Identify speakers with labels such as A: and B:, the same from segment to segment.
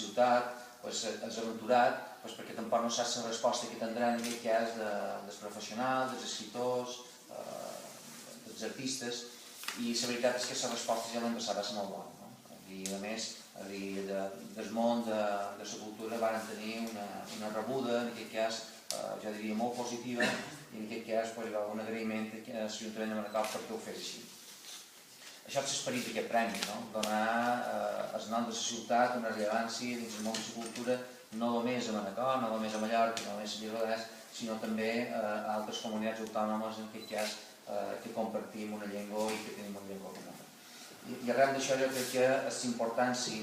A: ciutat, és aventurat, perquè tampoc no saps la resposta que tindran en aquest cas dels professionals, dels escriptors, dels artistes, i la veritat és que la resposta ja l'any passat va ser molt bona. I a més, del món de la cultura van tenir una rebuda, en aquest cas, jo diria molt positiva, i en aquest cas un agraïment a l'Ajuntament de Manacor perquè ho fes així. Això és l'esperit d'aquest premi, donar el nom de la ciutat una rellevància dins el món de la cultura, no només a Manacor, no només a Mallorca, no només a Lledoners, sinó també a altres comunitats autònomes, en aquest cas, que compartim una llengua i que tenim una llengua comuna. I arrel d'això jo crec que és l'importància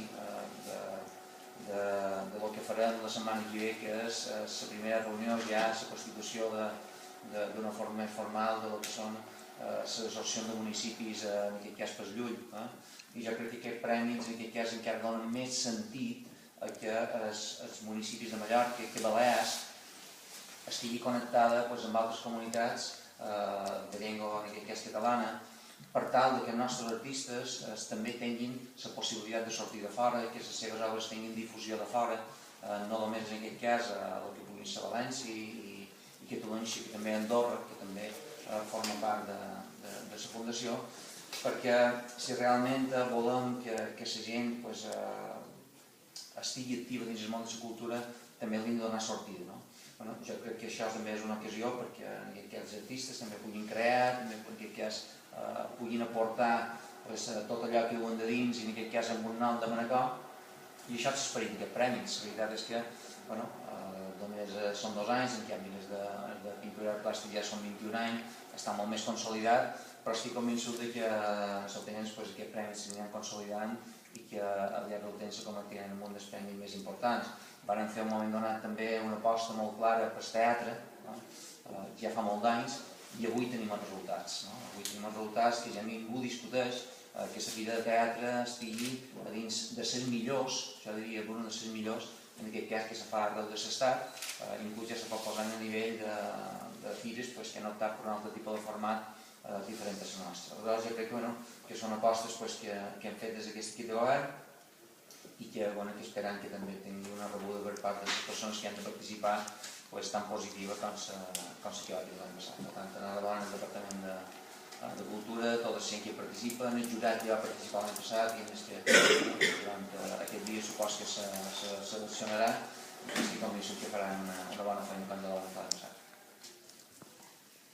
A: del que farem la setmana que ve, que és la primera reunió ja, la constitució d'una forma més formal de lo que són les associacions de municipis, en aquest cas per Llull. I jo crec que aquest premi en aquest cas encara dona més sentit que els municipis de Mallorca, que Balears estigui connectada amb altres comunitats de llengua, en aquest cas catalana, per tal que els nostres artistes també tinguin la possibilitat de sortir de fora, que les seves obres tinguin difusió de fora, no només en aquest cas el que pugui ser València i Catalunya, sinó que també Andorra, que també forma part de la fundació, perquè si realment volem que la gent estigui activa dins el món de la cultura, també li hem de donar sortida. Jo crec que això també és una ocasió perquè en aquest cas els artistes també puguin crear, també en aquest cas puguin aportar tot allò que diuen de dins i en aquest cas amb un nom de Manacor, i això és l'esperit d'aquest premi. La veritat és que només són 2 anys, en canvi les de pintura plàstica ja són 21 anys, està molt més consolidat, però estic convençut que els temps aquest premi s'aniran consolidant i que al llarg del temps se convertiran en un dels premis més importants. Vam fer un moment donat també una aposta molt clara per al teatre, ja fa molt d'anys, i avui tenim els resultats. Avui tenim els resultats que ja ningú discuteix que la vida de teatre estigui dins de les millors, jo diria una de les millors, en aquest cas que se fa arreu de l'estat, inclús ja se pot posar a nivell de fires que han optat per un altre tipus de format diferent de la nostra. Aleshores jo crec que són apostes que hem fet des d'aquest equip de govern i que esperem que també tingui una rebuda per part de les persones que han de participar tan positiva com la que va tenir l'any passat. Per tant, enhorabona al Departament de Cultura, tota la gent que hi participa, el jurat que va participar l'any passat i que durant aquest dia supos que se seleccionarà i estic convençut que faran una bona feina com de l'any passat.